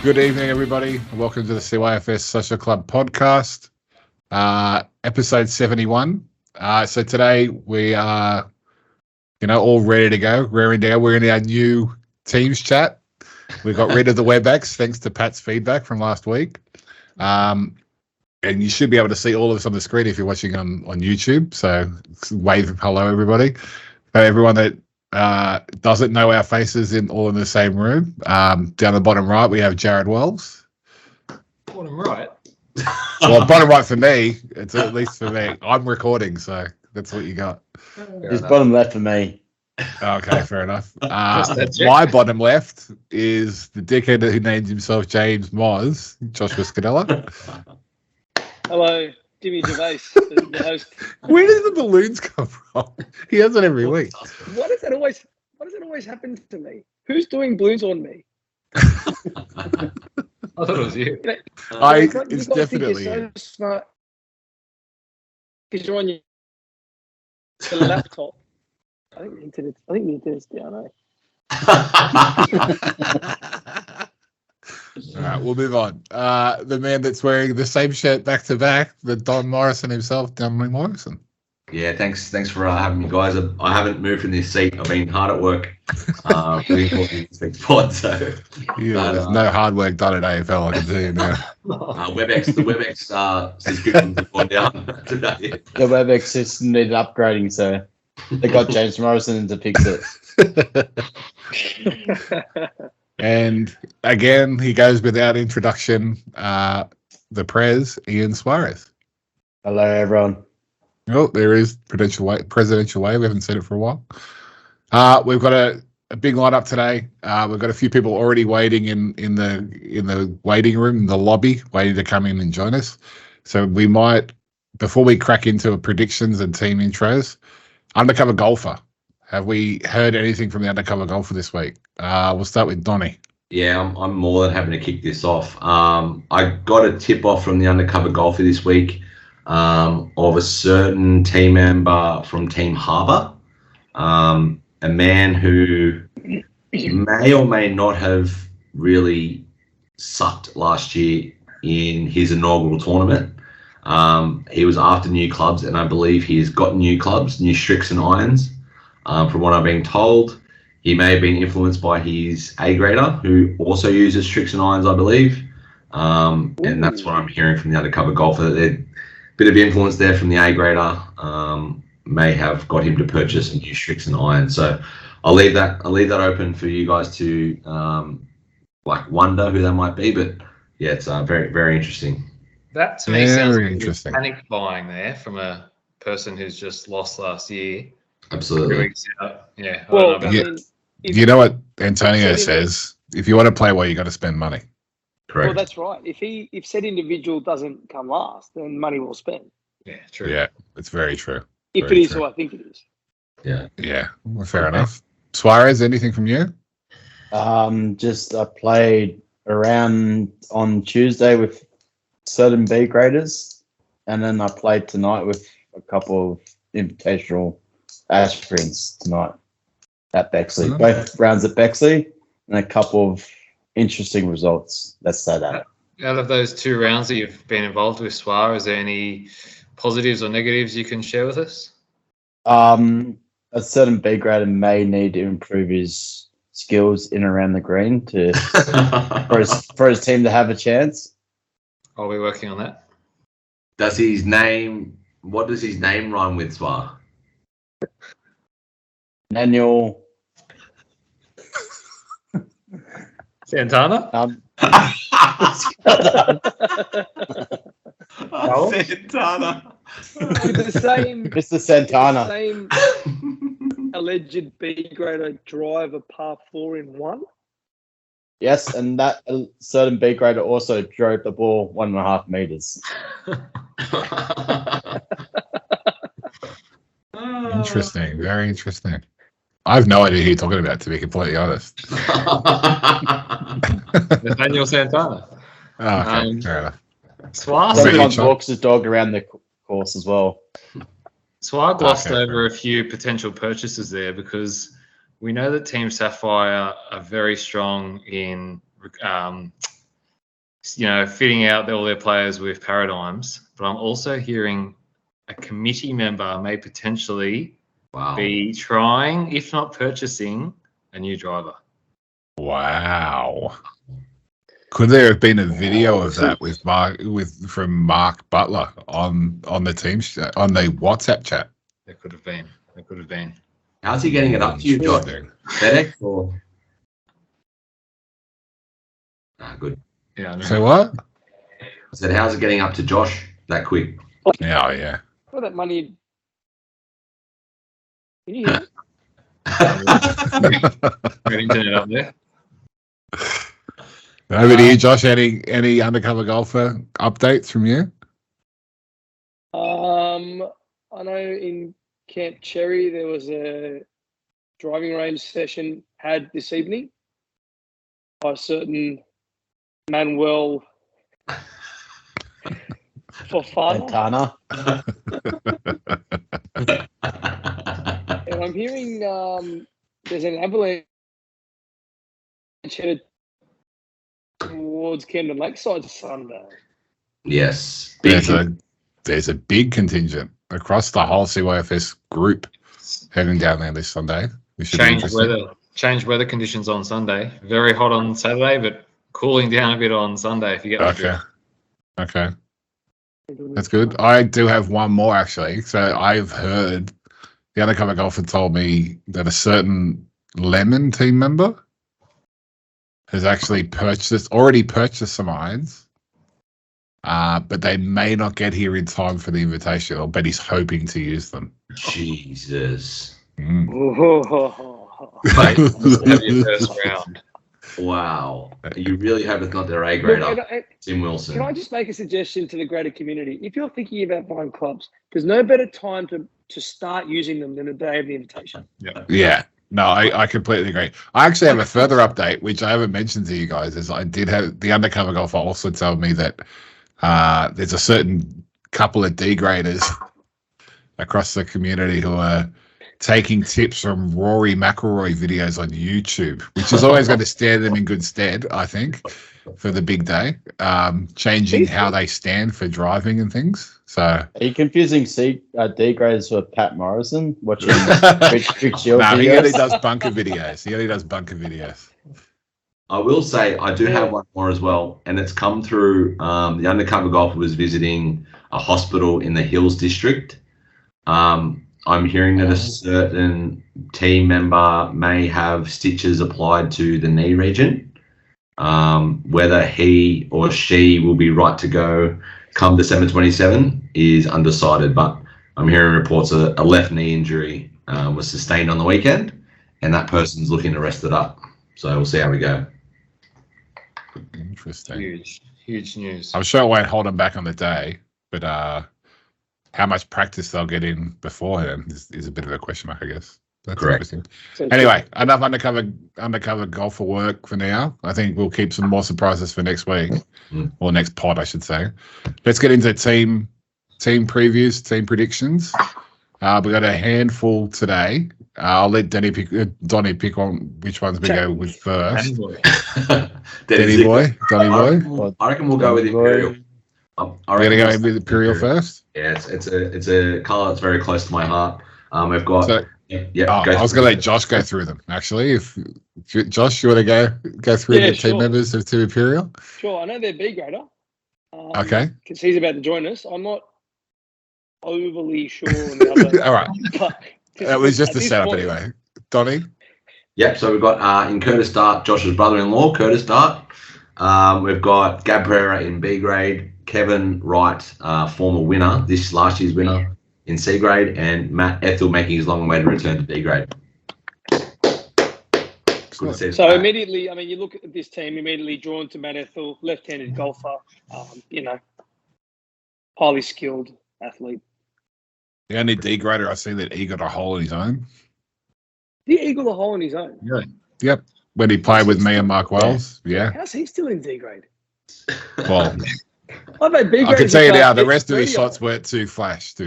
Good evening, everybody. Welcome to the CYFS Social Club podcast, episode 71. So today we are, all ready to go, raring to go. We're in our new Teams chat. We got rid of the WebEx thanks to Pat's feedback from last week. And you should be able to see all of us on the screen if you're watching on YouTube. So wave hello, everybody. For everyone that doesn't know our faces all in the same room, down the bottom right, we have Jared Wells. Bottom right? Well, bottom right for me. It's at least for me. I'm recording, so that's what you got. It's bottom left for me. Okay, fair enough. My bottom left is the dickhead who named himself James Moz, Joshua Scadella. Hello, Jimmy Gervais, the host. Where did the balloons come from? He has it every week. Why does that always happen to me? Who's doing balloons on me? I thought it was you. It's definitely you're so smart because you're on your laptop. I think the internet's down. All right, we'll move on. The man that's wearing the same shirt back to back, the Don Morrison himself, Dominic Morrison. Yeah, thanks for having me, guys. I haven't moved from this seat. I've been hard at work. Really important this week's pod, so there's no hard work done at AFL. I can tell you now. the WebEx subscriptions have gone down today. The WebEx system needed upgrading, so they got James Morrison to fix it. And again, he goes without introduction. The Prez, Ian Suarez. Hello, everyone. Oh, there is presidential way. We haven't seen it for a while. We've got a big lineup today. We've got a few people already waiting in the waiting room, in the lobby, waiting to come in and join us. So we might, before we crack into predictions and team intros, undercover golfer. Have we heard anything from the undercover golfer this week? We'll start with Donnie. Yeah, I'm more than happy to kick this off. I got a tip off from the undercover golfer this week of a certain team member from Team Harbour, a man who may or may not have really sucked last year in his inaugural tournament. He was after new clubs, and I believe he's got new clubs, new Strix and irons. From what I've been told, he may have been influenced by his A-grader, who also uses Strix and irons, I believe. And that's what I'm hearing from the undercover golfer. That a bit of influence there from the A-grader may have got him to purchase a new Strix and irons. So I'll leave that open for you guys to wonder who that might be. But yeah, it's very, very interesting. That to me sounds like interesting. Panic buying there from a person who's just lost last year. Absolutely. Yeah. Well, You know what Antonio says? If you want to play well, you got to spend money. Correct. Well, that's right. If said individual doesn't come last, then money will spend. Yeah, true. Yeah, it's very true. If Very it is true. who I think it is. Yeah, well, fair enough. Suarez, anything from you? Just I played around on Tuesday with certain B graders, and then I played tonight with a couple of invitational aspirants tonight at Bexley. Oh. Both rounds at Bexley, and a couple of interesting results. Let's say that. Out of those 2 rounds that you've been involved with, Swar, is there any positives or negatives you can share with us? A certain B grader may need to improve his skills in and around the green for his team to have a chance. Are we working on that? What does his name rhyme with, Swar? Manuel. Santana? Santana. With the same Mr. Santana. same alleged B grader drive a par 4 in 1. Yes, and that certain B grader also drove the ball 1.5 meters. Interesting, very interesting. I have no idea who you're talking about, to be completely honest. Nathaniel Santana. Oh, okay, fair enough. Swar Sometimes walks his dog around the course as well. Swar glossed Okay. over a few potential purchases there because we know that Team Sapphire are very strong in fitting out all their players with paradigms. But I'm also hearing a committee member may potentially be trying, if not purchasing, a new driver. Wow. Could there have been a video of that from Mark Butler on the team on the WhatsApp chat? There could have been. How's he getting it up to you, Josh? FedEx or? Good. Yeah. So what? I said, how's it getting up to Josh that quick? Yeah. All that money. Can you hear me? Got internet up there. Over to you, Josh. Any undercover golfer updates from you? I know in Camp Cherry there was a driving range session had this evening by a certain Manuel Fontana. And I'm hearing there's an avalanche headed towards Camden Lakeside Sunday. Yes. There's a big contingent across the whole CYFS group heading down there this Sunday. Change weather conditions on Sunday. Very hot on Saturday, but cooling down a bit on Sunday if you get my drift. Okay. That's good. I do have one more actually. So I've heard the undercover golfer told me that a certain Lemon team member has actually already purchased some irons, but they may not get here in time for the invitation, but he's hoping to use them. Jesus. Mm. Mate, have your first round. Wow. You really hope it's not their A grade up. Tim Wilson. Can I just make a suggestion to the greater community? If you're thinking about buying clubs, there's no better time to start using them than the day of the invitation. Yeah. No, I completely agree. I actually have a further update, which I haven't mentioned to you guys, is I did have the undercover golfer also told me that there's a certain couple of D-graders across the community who are taking tips from Rory McIlroy videos on YouTube, which is always going to stand them in good stead, I think, for the big day, changing how they stand for driving and things. So, are you confusing D graders with Pat Morrison watching Trick Shield no, videos? he only does bunker videos. I will say I do have one more as well, and it's come through. The undercover golfer was visiting a hospital in the Hills District. I'm hearing that a certain team member may have stitches applied to the knee region. Whether he or she will be right to go come December 27 is undecided, but I'm hearing reports a left knee injury was sustained on the weekend, and that person's looking to rest it up. So we'll see how we go. Interesting. Huge news. I'm sure it won't hold them back on the day, but how much practice they'll get in beforehand is a bit of a question mark, I guess. That's correct. Interesting. Anyway, enough undercover golfer work for now. I think we'll keep some more surprises for next week, or next pod, I should say. Let's get into team previews, team predictions. We got a handful today. I'll let Donnie pick on which ones we go with first. Donnie boy. I reckon we'll go with Imperial. We're gonna go with Imperial first. Yeah, it's a colour that's very close to my heart. We've got. I was gonna let Josh go through them. Actually, if Josh, you want to go through the team members of Team Imperial? Sure, I know they're B grader. Okay. Because he's about to join us. I'm not overly sure on the other. All right. It was just a setup anyway. Donnie? Yep, so we've got in Curtis Dart, Josh's brother-in-law, Curtis Dart. We've got Gab Pereira in B grade, Kevin Wright, former winner, this last year's winner in C grade, and Matt Ethel making his long-awaited return to D grade. So immediately, I mean, you look at this team, immediately drawn to Matt Ethel, left-handed golfer, highly skilled athlete. The only D grader I see that he got a hole in his own. The Eagle a hole in his own. Yeah. Yep. When he played with me and Mark Wells. Yeah. How's he still in D grade? Well, I've had B grade. I can tell you now, the rest of his shots weren't too flash, to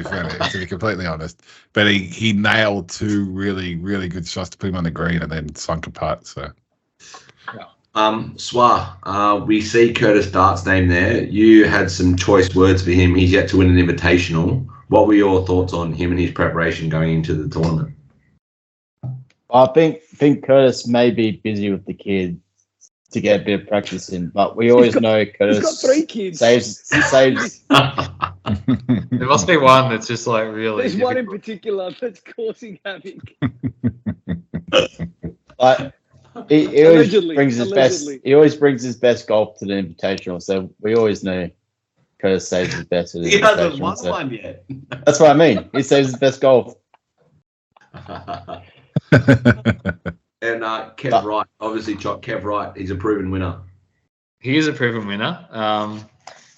be completely honest. But he nailed two really, really good shots to put him on the green and then sunk apart. So Swa, we see Curtis Dart's name there. You had some choice words for him. He's yet to win an invitational. What were your thoughts on him and his preparation going into the tournament? I think Curtis may be busy with the kids to get a bit of practice in, but we always know Curtis He's got 3 kids. saves. There must be one that's just like really. There's one in difficult. particular that's causing havoc. But he always Allegedly, brings his best. allegedly. He always brings his best golf to the invitational, so we always know Curtis saves his best at the He hasn't invitational. won So one yet. that's what I mean. He saves his best golf. And Kev Wright, obviously, Kev Wright, he's a proven winner. He is a proven winner.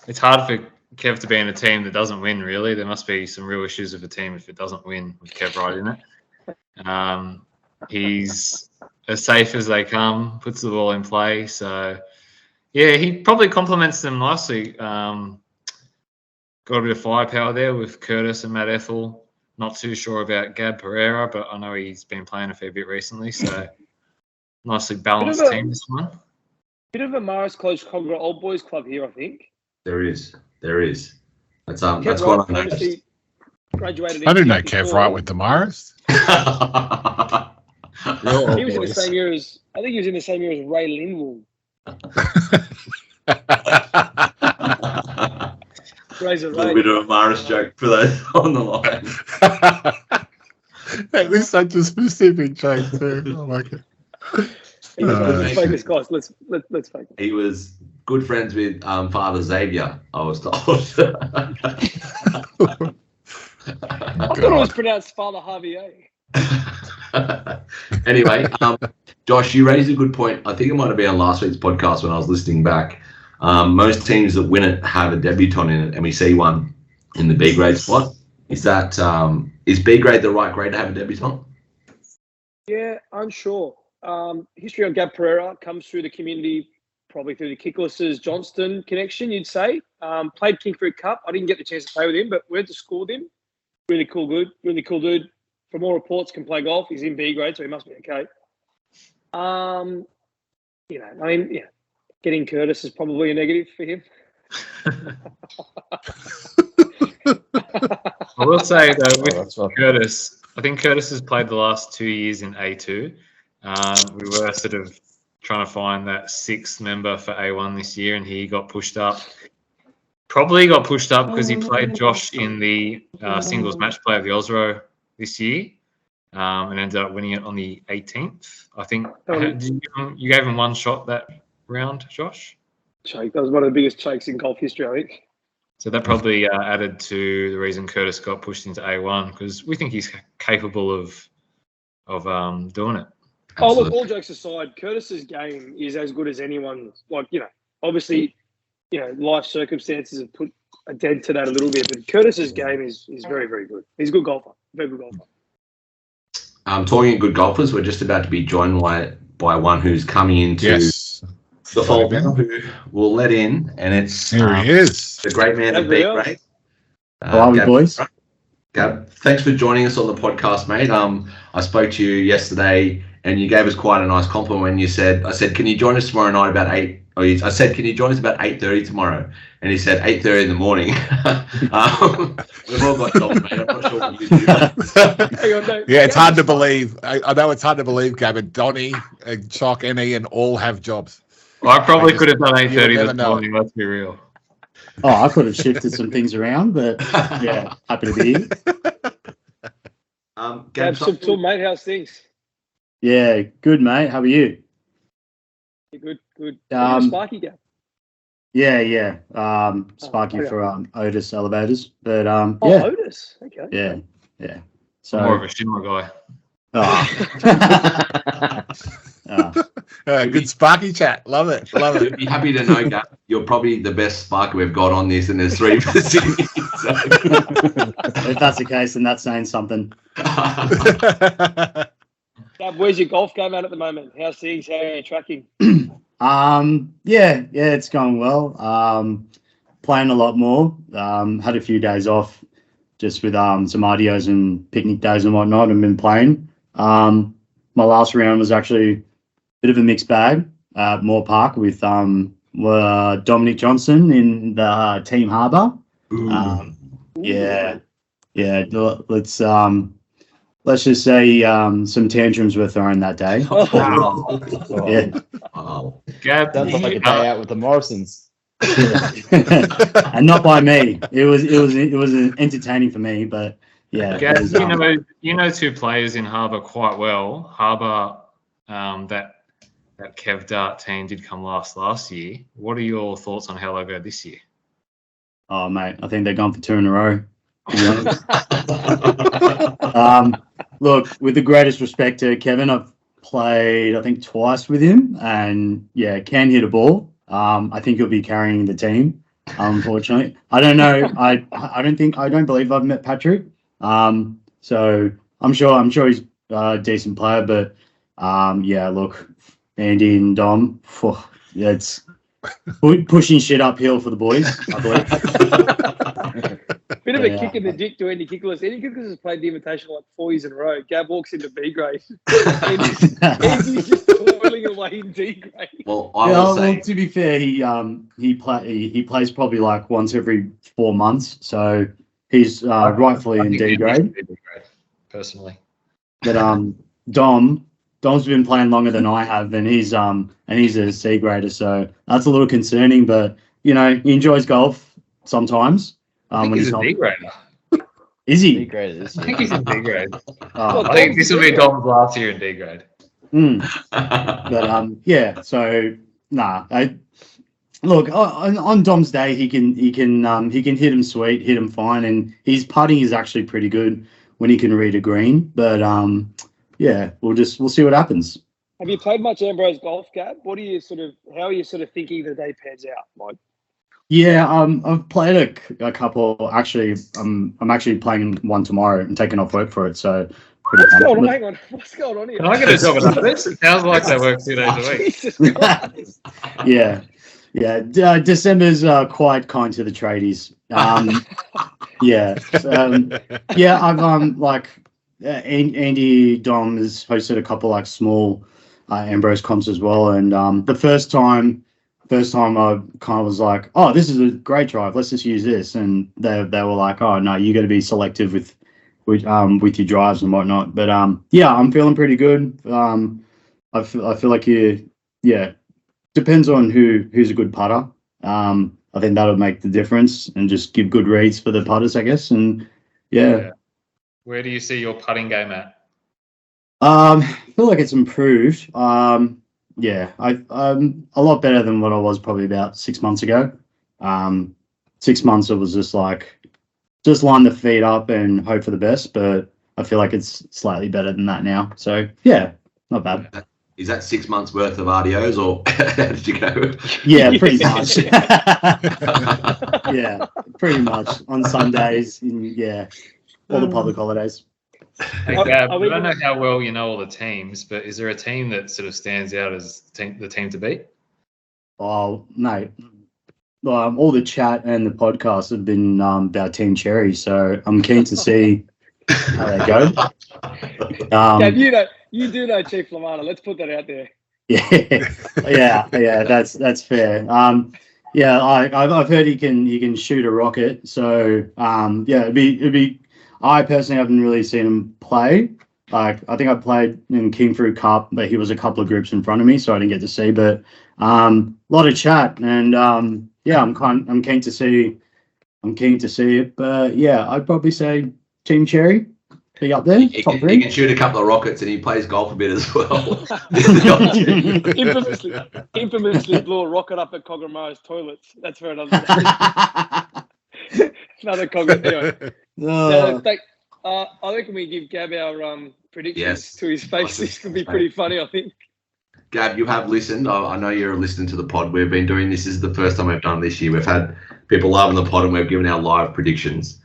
It's hard for Kev to be in a team that doesn't win, really. There must be some real issues with a team if it doesn't win with Kev Wright in it. He's as safe as they come, puts the ball in play. So, yeah, he probably complements them nicely. Got a bit of firepower there with Curtis and Matt Ethel. Not too sure about Gab Pereira, but I know he's been playing a fair bit recently. So, nicely balanced team this one. Bit of a Morris Close Congra Old Boys Club here, I think. There is. That's Kev what Wright I noticed. obviously graduated. I didn't know in Kev 54. Wright with the Morris. He was in the same year as. I think he was in the same year as Ray Lindwall. Razor A little Ray. bit of a Morris joke for those on the line. That was such a specific joke too. I like it. Let's focus, guys. Let's focus. He was good friends with Father Xavier, I was told. I thought it was pronounced Father Javier. Anyway, Josh, you raised a good point. I think it might have been on last week's podcast when I was listening back. Most teams that win it have a debutant in it, and we see one in the B grade spot. Is that is B grade the right grade to have a debutant? Yeah, I'm sure. History on Gab Pereira comes through the community, probably through the Kickless's Johnston connection, you'd say. Played King Fruit Cup. I didn't get the chance to play with him, but went to school with him. Really cool dude. From all reports, can play golf. He's in B grade, so he must be okay. Getting Curtis is probably a negative for him. I will say, though, with that's right. Curtis, I think Curtis has played the last 2 years in A2. We were sort of trying to find that 6th member for A1 this year, and he got pushed up. Probably got pushed up because he played Josh in the singles match play of the Osro this year, and ended up winning it on the 18th. I think you gave him one shot that round, Josh? Shake. That was one of the biggest shakes in golf history, I think. So that probably added to the reason Curtis got pushed into A1, because we think he's capable of doing it. Oh, look, all jokes aside, Curtis's game is as good as anyone's. Obviously, life circumstances have put a dent to that a little bit, but Curtis's game is very, very good. He's a good golfer, very good golfer. Talking of good golfers, we're just about to be joined by one who's coming into the fold now, who we'll let in, and it's Here he is. the great man of B grade. How are we, boys? Gab, thanks for joining us on the podcast, mate. I spoke to you yesterday, and you gave us quite a nice compliment when you said, I said, can you join us tomorrow night about 8? I said, can you join us about 8:30 tomorrow? And he said 8:30 in the morning. We've all got jobs, mate. I'm not sure what you do. Yeah, it's hard to believe. I know it's hard to believe, Gab, and Donnie, and Chock, and Ian all have jobs. Well, I probably could have done 8:30 never this know. morning, let's be real. Oh, I could have shifted some things around, but yeah, happy to be here. Gab, Absolutely, mate. How's things? Yeah, good, mate. How are you? Good. Sparky Gab. Yeah. Sparky okay. for Otis Elevators, but Oh, yeah, Otis. Okay. yeah. I'm more of So, a Shinra oh. Good sparky chat. Love it. I'd be happy to know, Gab, you're probably the best sparker we've got on this, and there's 3 for the Sydney. If that's the case, then that's saying something. Gab, where's your golf game at the moment? How's things? How are you tracking? Yeah, it's going well. Playing a lot more. Had a few days off just with some RDOs and picnic days and whatnot, and been playing. My last round was actually a bit of a mixed bag. at Moore Park with Dominic Johnson in the Team Harbour. Yeah. Let's just say some tantrums were thrown that day. Yeah. Wow. Gab, Sounds like a day out with the Morrisons. And not by me. It was entertaining for me, but yeah. Gab, it was, you know two players in Harbour quite well. Harbour, that Kev Dart team did come last year. What are your thoughts on how they'll go this year? oh mate, I think they're gone for 2 in a row. To be honest. Look, with the greatest respect to Kevin, I've played I think twice with him, and yeah, can hit a ball. I think he'll be carrying the team. Unfortunately, I don't know. I don't believe I've met Patrick. So I'm sure he's a decent player, but yeah, look, Andy and Dom, yeah, it's pushing shit uphill for the boys, I believe. Bit of a kick in the dick to Andy Kickless. Andy Kickless has played the Invitational like 4 years in a row. Gab walks into B grade. Andy's just toiling away in D grade. Well, I will say, well, to be fair, he plays probably like once every 4 months, so he's rightfully in D grade. Personally, But Dom's been playing longer than I have, and he's a C grader, so that's a little concerning. But you know, he enjoys golf sometimes. I think he's a D grader. Is D he? grade I think he's in D grade. Oh, I think this will be Dom's last year in D grade. But yeah. So look on Dom's day, he can hit him sweet, hit him fine, and his putting is actually pretty good when he can read a green. But yeah, we'll see what happens. Have you played much Ambrose golf, Gab? How are you sort of thinking the day pans out, Mike? Yeah, I've played a couple. Actually, I'm actually playing one tomorrow and taking off work for it. So pretty Hang on, what's going on here? Can I get a job at this? It sounds like they work 2 days a week. Jesus Christ. Yeah. December's quite kind to the tradies. Yeah, I've like Andy Dom has hosted a couple like small Ambrose comps as well, and the first time I kind of was like, oh, this is a great drive, let's just use this, and they were like, oh no, you got to be selective with your drives and whatnot. But yeah, I'm feeling pretty good. I feel like depends on who's a good putter. I think that'll make the difference, and just give good reads for the putters, I guess. And yeah. Where do you see your putting game at? I feel like it's improved. Yeah, I'm a lot better than what I was probably about 6 months ago. 6 months it was just line the feet up and hope for the best, but I feel like it's slightly better than that now. So yeah, not bad. is that 6 months worth of RDOs, or how did you go? Yeah, pretty much. Yeah, pretty much on Sundays. Yeah, all the public holidays. Hey, Gab, I don't know how well you know all the teams, but is there a team that sort of stands out as the team to beat? Oh, mate. All the chat and the podcast have been about Team Cherry, so I'm keen to see how they go. You do know Chief Lamana. Let's put that out there. Yeah. That's fair. Yeah, I've heard he can shoot a rocket. So yeah, it'd be. I personally haven't really seen him play. Like, I think I played in King Fruit Cup, but he was a couple of groups in front of me, so I didn't get to see. But a lot of chat, and yeah, I'm keen to see. I'm keen to see it. But yeah, I'd probably say Team Cherry be up there. He top 3. He can shoot a couple of rockets, and he plays golf a bit as well. Infamously blew a rocket up at Cogramar's toilets. That's for another day. Another Cogger. Anyway. I reckon we give Gab our predictions to his face. This could be pretty funny, I think. Gab, you have listened. I know you're listening to the pod. We've been doing this. This is the first time we've done this year. We've had people live on the pod, and we've given our live predictions.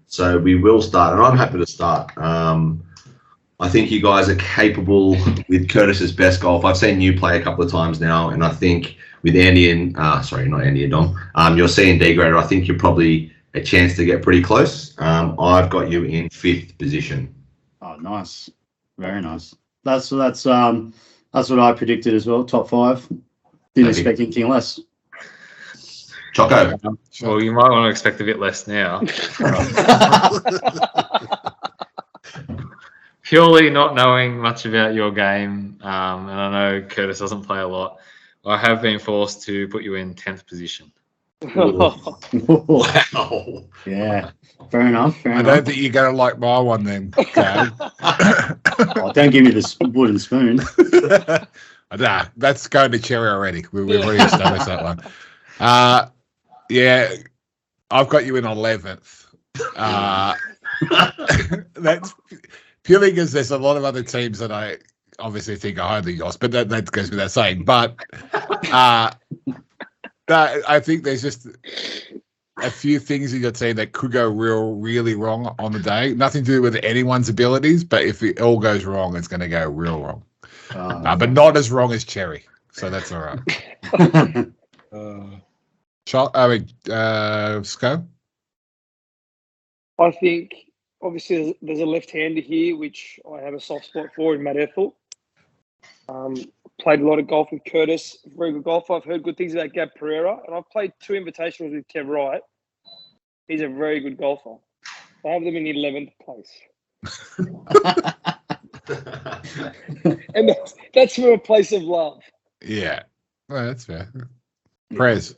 So we will start, and I'm happy to start. I think you guys are capable with Curtis's best golf. I've seen you play a couple of times now, and I think with Andy and not Andy and Dom, your C and D grader, I think you're probably a chance to get pretty close. I've got you in 5th position. Oh, nice, very nice. That's That's what I predicted as well. Top 5. Didn't expect anything less. Choco. Well, you might want to expect a bit less now. Purely not knowing much about your game, and I know Curtis doesn't play a lot, I have been forced to put you in 10th position. Wow. Yeah, fair enough. I don't think you're going to like my one then, Gab. Oh, don't give me the wooden spoon. Nah, that's going to Cherry already. We've already established that one. Yeah, I've got you in 11th. That's purely because there's a lot of other teams that I obviously think are higher than yours, but that goes without saying. But I think there's just a few things in your team that could go really wrong on the day. Nothing to do with anyone's abilities, but if it all goes wrong, it's going to go real wrong. But not as wrong as Cherry, so that's all right. Sco? I think, obviously, there's a left-hander here, which I have a soft spot for in Matt Ethel. Played a lot of golf with Curtis, very good golfer. I've heard good things about Gab Pereira, and I've played 2 invitationals with Kev Wright. He's a very good golfer. I have them in 11th place. And that's from a place of love. Yeah, well, that's fair. Prez.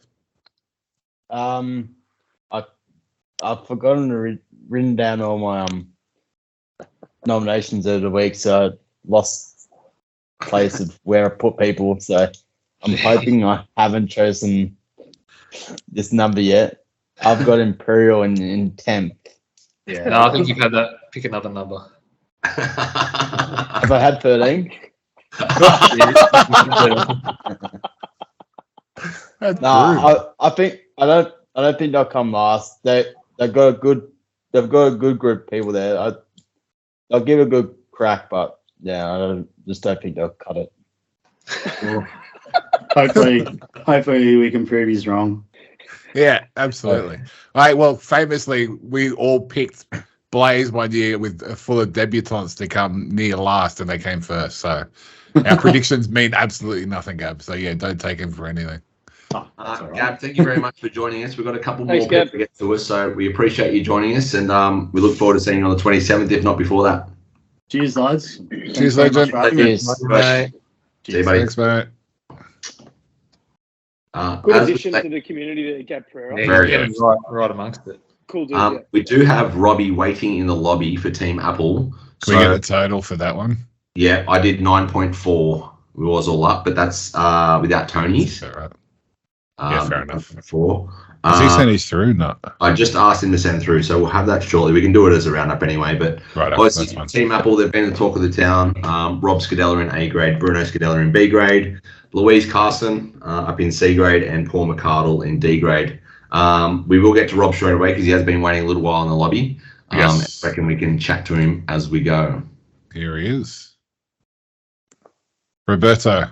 I've forgotten to written down all my nominations over the week, so I lost place of where I put people. So I'm hoping I haven't chosen this number yet. I've got Imperial in 10th. Yeah. No, I think you've had that. Pick another number. Have I had 13? That's No, I don't think they'll come last. They've got a good group of people there. I'll give it a good crack, but yeah, I just don't think they'll cut it. Hopefully we can prove he's wrong. Yeah, absolutely. All right, well, famously, we all picked Blaze one year with full of debutantes to come near last, and they came first. So our predictions mean absolutely nothing, Gab. So yeah, don't take him for anything. Gab, thank you very much for joining us. We've got a couple Thanks, more people Gab. to get to us, so we appreciate you joining us, and we look forward to seeing you on the 27th, if not before that. Cheers, lads. Cheers, legend. Cheers. See you, buddy. Thanks, mate. Good as we addition say- to the community there, Gab Pereira. Yeah, Very you're good. getting right amongst it. Cool dude, yeah. We do have Robbie waiting in the lobby for Team Apple. Can we get the total for that one? Yeah, I did 9.4. We was all up, but that's without Tony's. All right. Yeah, fair enough. 4. Has he sent his through? No. I just asked him to send through, so we'll have that shortly. We can do it as a roundup anyway. But Right, obviously, that's fine. Team Apple, they've been the talk of the town. Rob Scadella in A grade, Bruno Scadella in B grade, Louise Carson up in C grade, and Paul McCardle in D grade. We will get to Rob straight away because he has been waiting a little while in the lobby. Yes. I reckon we can chat to him as we go. Here he is. Roberto,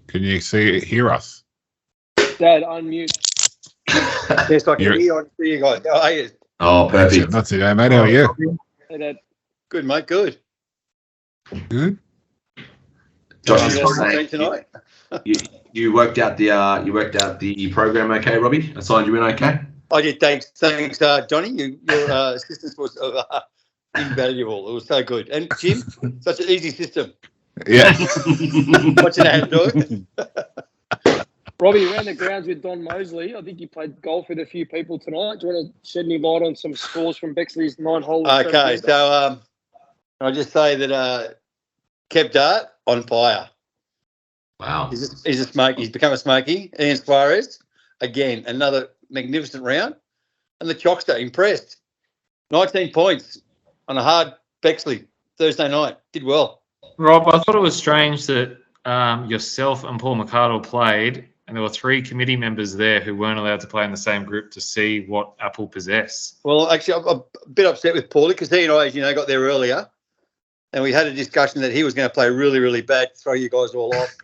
can you hear us? Dad, unmute. Yes, I can You're- hear you guys. How are you? Oh, perfect. Not too bad, mate. How are you? Hey, Dad. Good, mate. Good. Good. Josh You is guys saying saying tonight? you worked out the program okay, Robbie? I signed you in okay. I did. Thanks, Johnny. Your assistance was invaluable. It was so good. And Jim, such an easy system. Yeah. Watching how to do it. Robbie, around the grounds with Don Mosley. I think you played golf with a few people tonight. Do you want to shed any light on some scores from Bexley's 9 holes? Okay, so I'll just say that Kev Dart on fire. Wow. He's a smoke. He's become a smoky. Ian Suarez, again, another magnificent round. And the Chockster, impressed. 19 points on a hard Bexley Thursday night. Did well. Rob, I thought it was strange that yourself and Paul McCardle played, and there were 3 committee members there who weren't allowed to play in the same group to see what Apple possess. Well, actually, I'm a bit upset with Paulie because he and I, as you know, got there earlier. And we had a discussion that he was going to play really, really bad to throw you guys all off.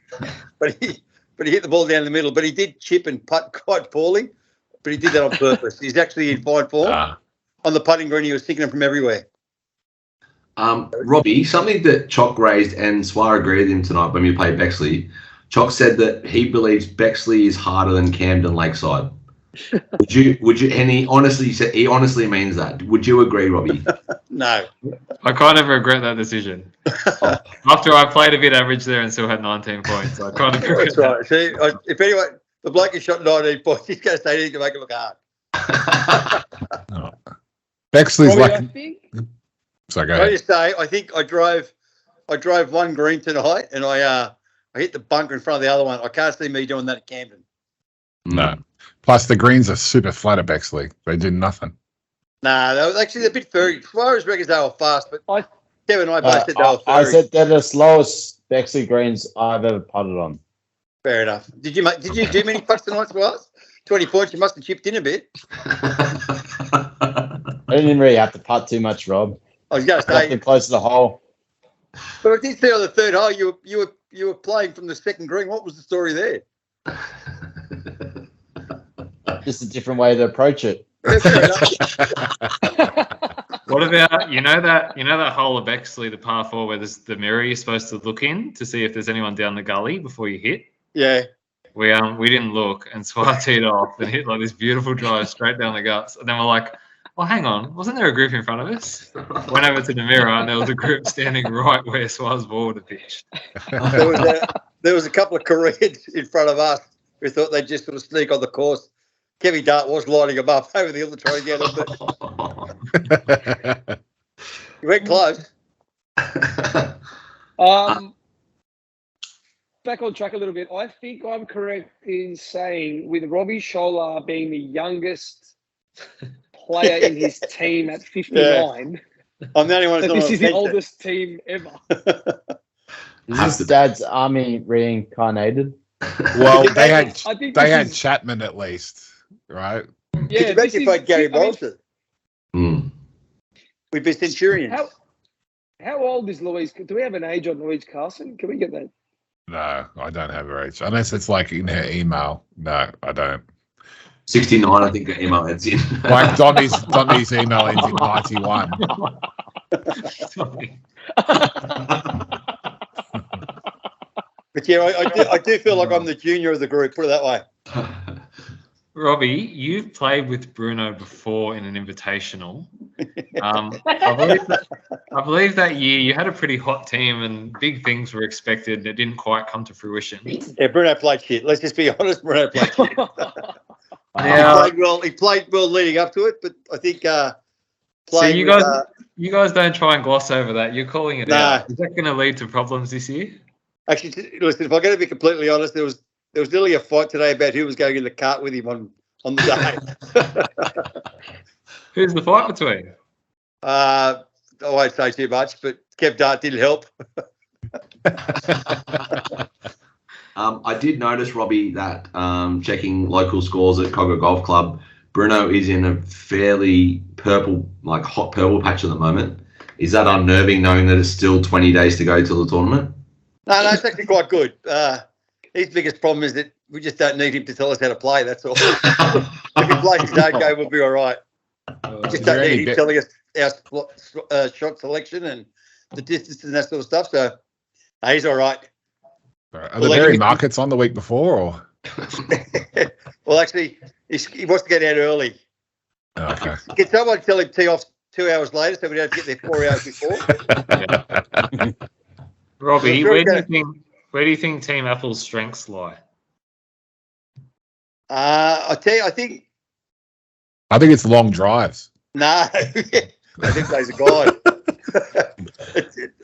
but he hit the ball down the middle. But he did chip and putt quite poorly. But he did that on purpose. He's actually in fine form. On the putting green, he was sticking them from everywhere. Robbie, something that Chock raised, and Swire agreed with him tonight when we played Bexley. Chock said that he believes Bexley is harder than Camden Lakeside. Would you? And he honestly means that. Would you agree, Robbie? No. I kind of regret that decision. After I played a bit average there and still had 19 points, I kind of regret That's right. See, if anyone, the bloke who shot 19 points, he's going to say anything to make it look hard. Bexley's Robbie, like. I think So go I ahead. just say, I think I drove one green tonight, and I hit the bunker in front of the other one. I can't see me doing that at Camden. No. Plus, the greens are super flat at Bexley. They do nothing. Nah, they were actually a bit furry. Suarez reckons they were fast, but Kevin and I both said they were I furry. said they're the slowest Bexley greens I've ever putted on. Fair enough. Did you do many putts tonight, Suarez? 20 points. You must have chipped in a bit. I didn't really have to putt too much, Rob. I was going to Nothing say, close to the hole. but I did see on the third hole you were playing from the second green. What was the story there? Just a different way to approach it. Yeah, fair enough. What about you know that hole of Bexley, the par 4, where there's the mirror you're supposed to look in to see if there's anyone down the gully before you hit? Yeah. We didn't look, and Swar teed off and hit like this beautiful drive straight down the guts. And then we're like, well, hang on, wasn't there a group in front of us? Went over to the mirror and there was a group standing right where Swar's ball would have pitched. There was a couple of Koreans in front of us who thought they'd just sort of sneak on the course. Kevin Dart was lining them up over the hill to try to get them, but you went close. Back on track a little bit. I think I'm correct in saying, with Robbie Scholar being the youngest player in his team at 59, I'm the only one that who's this is not the oldest team ever. Is this Dad's army reincarnated? Well, they had I think they this had is- Chapman at least, right? Could Yeah, you imagine if I had Gary Bolton? Mm. We'd be Centurions. How old is Louise? Do we have an age on Louise Carson? Can we get that? No, I don't have her age. Unless it's like in her email. No, I don't. 69, I think the email heads in. Like Dommy's email ends in 91. But yeah, I do feel like I'm the junior of the group, put it that way. Robbie, you've played with Bruno before in an invitational. I believe that year you had a pretty hot team and big things were expected and it didn't quite come to fruition. Yeah, Bruno played shit. Let's just be honest, Bruno played shit. Now, He played well leading up to it, but I think so playing you guys don't try and gloss over that. You're calling it out. Is that going to lead to problems this year? actually, listen, if I'm going to be completely honest, there was nearly a fight today about who was going in the cart with him on the day. Who's the fight between? I won't say too much, but Kev Dart didn't help. I did notice, Robbie, that checking local scores at Cogger Golf Club, Bruno is in a fairly hot purple patch at the moment. Is that unnerving, knowing that it's still 20 days to go till the tournament? No, it's actually quite good. His biggest problem is that we just don't need him to tell us how to play, that's all. If he plays his own game, we'll be all right. We just don't need him telling us our shot selection and the distance and that sort of stuff. So he's all right. Are the Berry markets on the week before? Or? Well, actually, he wants to get out early. Okay. Can someone tell him tee off 2 hours later so we don't have to get there 4 hours before? Robbie, Sure, where do you think Team Apple's strengths lie? I tell you, I think it's long drives. no. I think those are guys.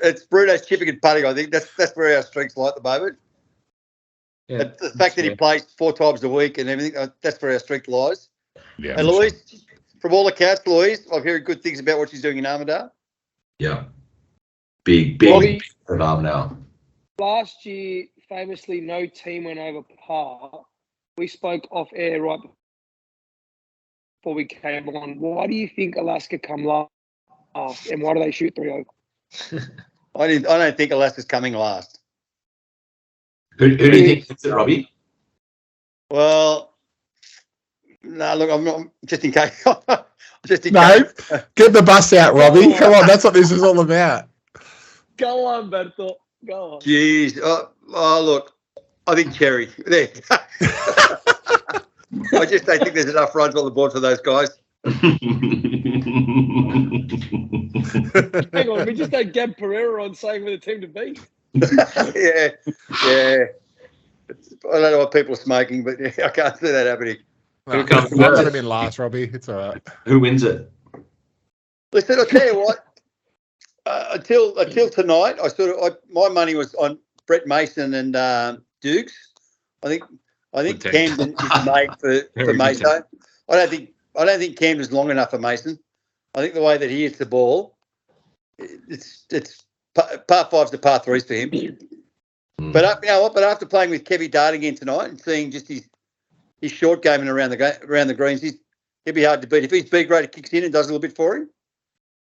It's Bruno's chipping and putting. I think that's where our strengths lie at the moment. Yeah, And the fact that he plays 4 times a week and everything, that's where our strength lies. Yeah. And Louise, from all accounts, Louise, I'm hearing good things about what she's doing in Armidale. Yeah. Big Robbie, now. last year, famously, no team went over par. We spoke off air right before we came on. Why do you think Alaska come last, and why do they shoot 3 over? I don't think Alaska's coming last. Who do you think is it, Robbie? Well, No, look, I'm not. Just in case. Just in No, case. get the bus out, Robbie. Come on, that's what this is all about. Go on, Berto. Go on. Jeez. Oh, look. I think Cherry. There. I just don't think there's enough runs on the board for those guys. Hang on, we just had Gab Pereira on saying we're the team to beat. Yeah. I don't know what people are smoking, but I can't see that happening. Who comes That would first? have been last, Robbie. It's all right. Who wins it? Listen, I'll tell you what. Until tonight, my money was on Brett Mason and Dukes. I think Good team. Camden is made for Very Mason. good I don't think Camden's long enough for Mason. I think the way that he hits the ball, it's par fives to par threes for him. But you know what? But after playing with Kevy Dart again tonight and seeing just his short gaming around the greens, he'll be hard to beat. If his B grade kicks in and does a little bit for him,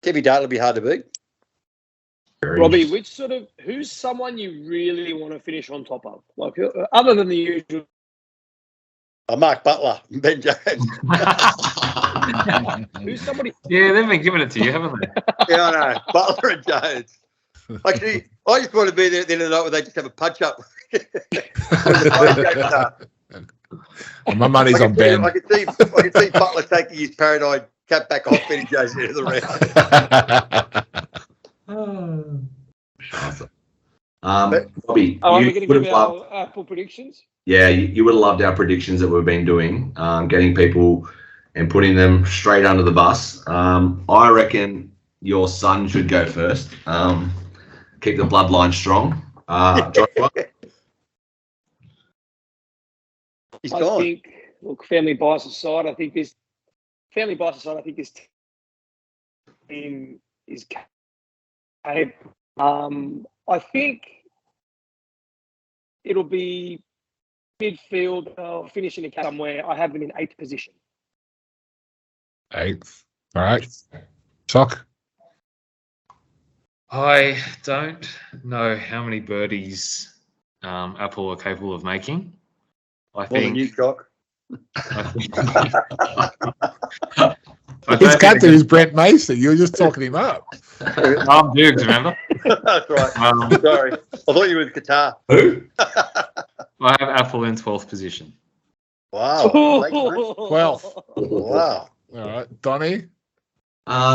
Kevy Dart will be hard to beat. Robbie, who's someone you really want to finish on top of? Like, other than the usual. Mark Butler, Ben Jones. Who's somebody? Yeah, they've been giving it to you, haven't they? Yeah, I know. Butler and Jones. Actually, I just want to be there at the end of the night where they just have a punch up. My money's on Ben. I can see Butler taking his Paradigm cap back off Ben Jones into the round. Bobby, Are we you going to would give have loved. our Apple predictions? Yeah, you would have loved our predictions that we've been doing, getting people and putting them straight under the bus. I reckon your son should go first. Keep the bloodline strong. Joshua? He's I gone. think, look, family bias aside, I think this team is capable. I think it'll be midfield, finishing a somewhere. I have them in 8th position. 8th. All right. Sock. I don't know how many birdies Apple are capable of making. I More than you, think. Cock. His captain is Brent Mason. You were just talking him up. I'm Dukes, remember? That's right. Sorry. I thought you were with Qatar. Who? I have Apple in 12th position. Wow. Thanks, mate. 12th. Wow. All right. Donnie.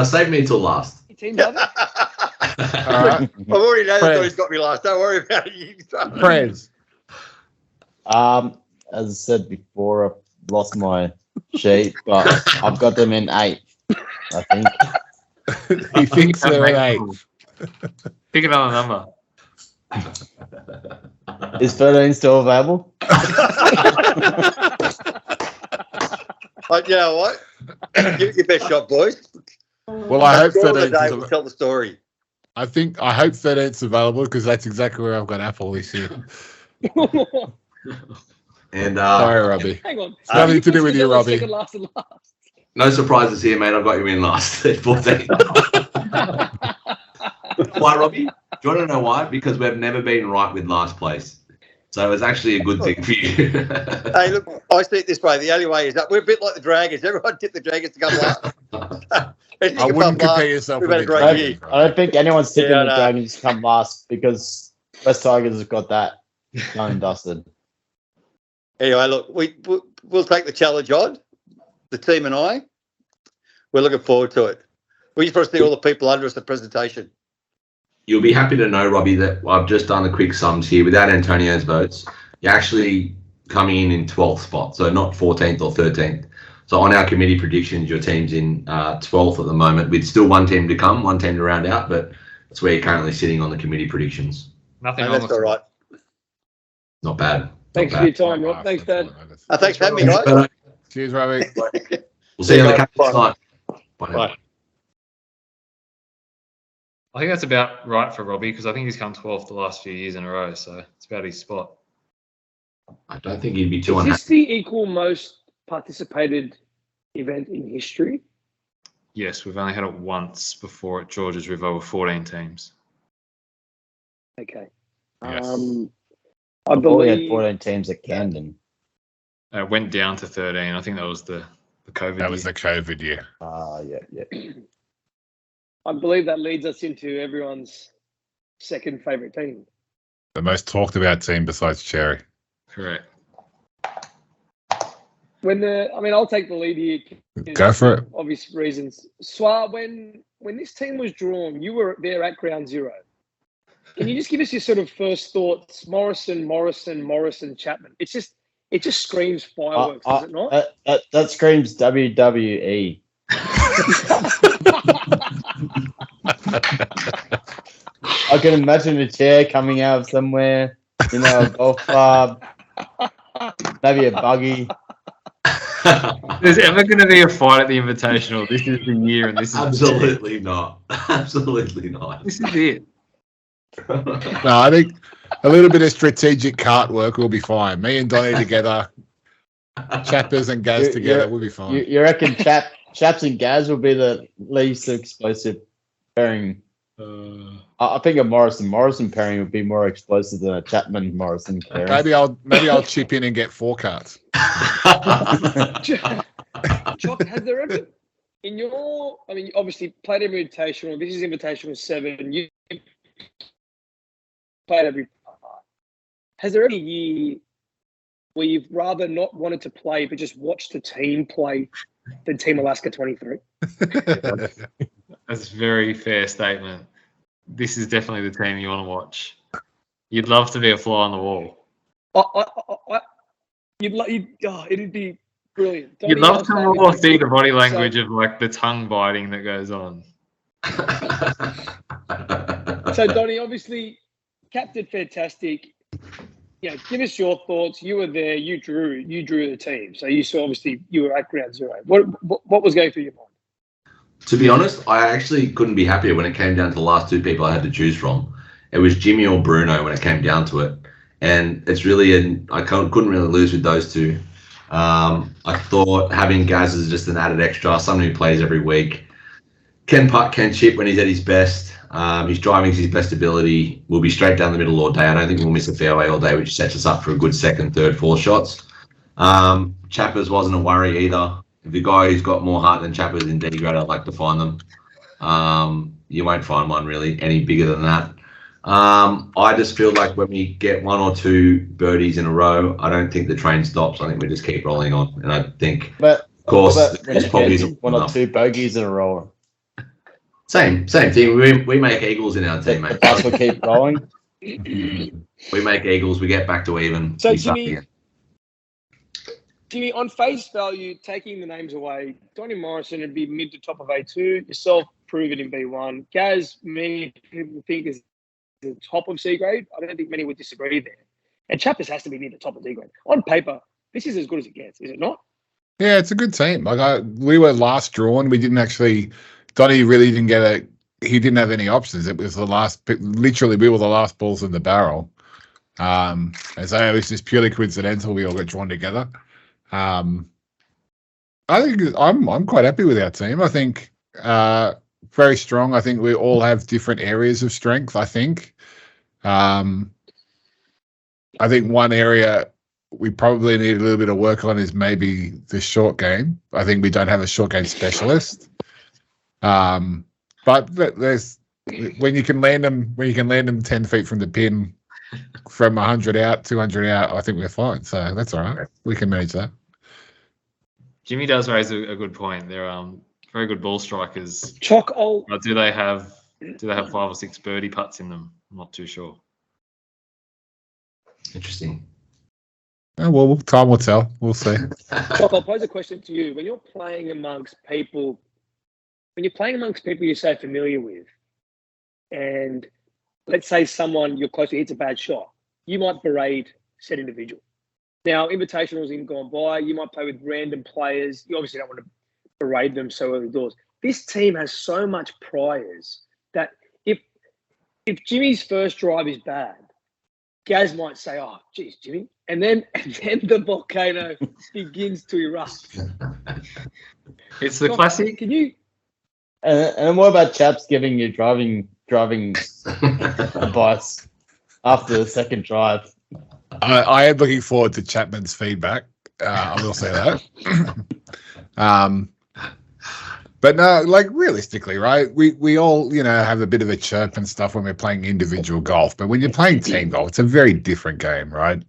Save me till last. Team other? All right. I've already know that Prez. Donnie's got me last. Don't worry about it. You can start. Prez. As I said before, I've lost my sheet, but I've got them in 8th, I think. He thinks they're at 8th. Pick another number. Is 13 still available? You know what? Give it your best shot, boys. Well, I hope Score of the 13th day is will tell the story. I hope 13th's available because that's exactly where I've got Apple this year. And Sorry, Robbie. Hang on. It's nothing to do with you, Robbie. Second last and last. no surprises here, mate. I've got you in last at 14. Why, Robbie? Do you want to know why? Because we've never been right with last place. So it's actually a good thing for you. Hey, look, I see it this way. The only way is up. We're a bit like the Dragons. Everyone tipped the Dragons to come last. I wouldn't compare yourself We've with had a the great Dragons, year. bro. I don't think anyone's tipping Yeah, the no. Dragons to come last because West Tigers has got that done and dusted. Anyway, look, we'll take the challenge on. The team and I, we're looking forward to it. We just want to see all the people under us at presentation. You'll be happy to know, Robbie, that I've just done the quick sums here. Without Antonio's votes, you're actually coming in 12th spot, so not 14th or 13th. So on our committee predictions, your team's in 12th at the moment, with still one team to come, one team to round out, but that's where you're currently sitting on the committee predictions. Nothing No, on that's the all right. Not bad. Thanks for your time, Rob. Thanks, Dad. Thanks for having me, guys. Cheers, Robbie. We'll see you on the Bye. captain's night. Bye. Bye. I think that's about right for Robbie because I think he's come 12th the last few years in a row, so it's about his spot. I don't think he'd be too Is unhappy. this the equal most participated event in history? Yes, we've only had it once before at George's with over 14 teams. Okay. Yes. I I've only had believe 14 teams at Camden. It went down to 13. I think that was the The COVID. That was the COVID year. Yeah. I believe that leads us into everyone's second favourite team. The most talked about team besides Cherry. Correct. I'll take the lead here. Go for it. Obvious reasons. Swa, when this team was drawn, you were there at ground zero. Can you just give us your sort of first thoughts? Morrison, Chapman. It just screams fireworks, does it not? That screams WWE. I can imagine a chair coming out of somewhere, a golf club, maybe a buggy. There's ever going to be a fight at the Invitational. This is the year, and this is Absolutely not. Absolutely not. This is it. No, I think a little bit of strategic cart work will be fine. Me and Donnie together, Chappers and Gaz together, we'll be fine. You reckon Chaps and Gaz will be the least explosive pairing? I think a Morrison pairing would be more explosive than a Chapman Morrison pairing. Maybe I'll chip in and get 4 carts. Chock, has there ever obviously played every invitational. This is invitational 7. You played every. Has there any year where you've rather not wanted to play but just watched the team play than Team Alaska 23? That's a very fair statement. This is definitely the team you want to watch. You'd love to be a fly on the wall. It'd be brilliant. You'd love to more see the body language of like the tongue biting that goes on. So Donnie, obviously, captain fantastic. Give us your thoughts. You were there. You drew the team. So you saw, obviously, you were at ground zero. What was going through your mind? To be honest, I actually couldn't be happier when it came down to the last 2 people I had to choose from. It was Jimmy or Bruno when it came down to it. And it's really, I couldn't really lose with those 2. I thought having Gaz as just an added extra, someone who plays every week, can putt, can chip when he's at his best. His driving's his best ability. We'll be straight down the middle all day. I don't think we'll miss a fairway all day, which sets us up for a good 2nd, 3rd, 4th shots. Chappers wasn't a worry either. If the guy who's got more heart than Chappers in D grade, I'd like to find them. You won't find one really any bigger than that. I just feel like when we get 1 or 2 birdies in a row, I don't think the train stops. I think we just keep rolling on. And I think, of course, there's probably 1 or 2 bogeys in a row. Same thing. We make eagles in our team, mate. That's what keep rolling. We make eagles. We get back to even. So Jimmy, on face value, taking the names away, Donnie Morrison would be mid to top of A2. Yourself proven in B1. Gaz, many people think is the top of C grade. I don't think many would disagree there. And Chappers has to be near the top of D grade. On paper, this is as good as it gets, is it not? Yeah, it's a good team. We were last drawn. We didn't actually. Donnie really didn't get he didn't have any options. It was the last. Literally, we were the last balls in the barrel. And so it was just purely coincidental. We all got drawn together. I think I'm quite happy with our team. I think very strong. I think we all have different areas of strength. I think one area we probably need a little bit of work on is maybe the short game. I think we don't have a short game specialist. But there's when you can land them 10 feet from the pin from 100 out, 200 out, I think we're fine. So that's all right. We can manage that. Jimmy does raise a good point. They're very good ball strikers. Chock, do they have 5 or 6 birdie putts in them? I'm not too sure. Interesting. Oh, well, time will tell. We'll see. Chock, I'll pose a question to you. When you're playing amongst people you're so familiar with, and let's say someone you're close to hits a bad shot, you might berate said individual. Now, invitationals in gone by, you might play with random players. You obviously don't want to berate them so early doors. This team has so much priors that if Jimmy's first drive is bad, Gaz might say, "Oh, geez, Jimmy," and then the volcano begins to erupt. It's the classic. Can you? And what about Chaps giving you driving advice after the second drive? I am looking forward to Chapman's feedback. I will say that. But no, like realistically, right? We all, have a bit of a chirp and stuff when we're playing individual golf. But when you're playing team golf, it's a very different game, right?